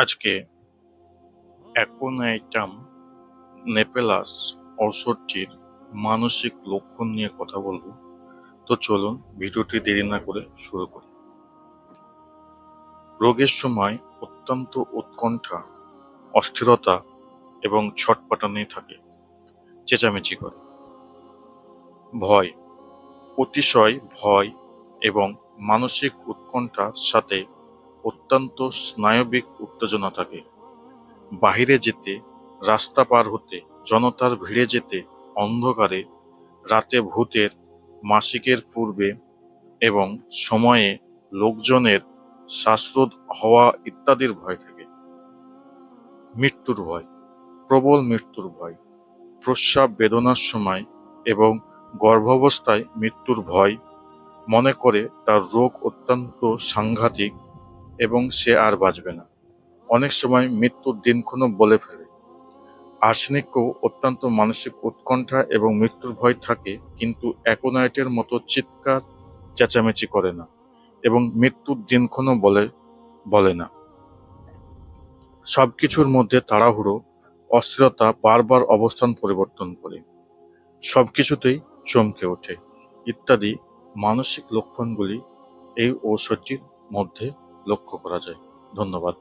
আজকে অ্যাকোনাইটাম নেপেলাস ঔষধটির মানসিক লক্ষণ নিয়ে কথা বলবো। তো চলুন ভিডিওটি দেরি না করে শুরু করি। রোগের সময় অত্যন্ত উৎকণ্ঠা, অস্থিরতা এবং ছটপটানি থাকে, চেঁচামেচি করে। ভয়, অতিশয় ভয় এবং মানসিক উৎকণ্ঠার সাথে অত্যন্ত স্নায়বিক উত্তেজনা থাকে। বাহিরে যেতে, রাস্তা পার হতে, জনতার ভিড়ে যেতে, অন্ধকারে, রাতে ভূতের, মাসিকের পূর্বে এবং সময়ে লোকজনের শ্বাসরোধ হওয়া ইত্যাদির ভয় থাকে। মৃত্যুর ভয়, প্রবল মৃত্যুর ভয়, প্রস্রাব বেদনার সময় এবং গর্ভাবস্থায় মৃত্যুর ভয়, মনে করে তার রোগ অত্যন্ত সাংঘাতিক এবং সে আর বাঁচবে না। অনেক সময় মৃত্যুর দিনক্ষণও বলে ফেলে। আর্সেনিকও অত্যন্ত মানসিক উৎকণ্ঠা এবং মৃত্যুর ভয় থাকে, কিন্তু অ্যাকোনাইটের মতো চিৎকার চেঁচামেচি করে না এবং মৃত্যুর দিনক্ষণও বলে না। সবকিছুর মধ্যে তাড়াহুড়ো, অস্থিরতা, বারবার অবস্থান পরিবর্তন করে, সবকিছুতেই চমকে ওঠে ইত্যাদি মানসিক লক্ষণগুলি এই ঔষধটির মধ্যে লক্ষ্য করা যায়। ধন্যবাদ।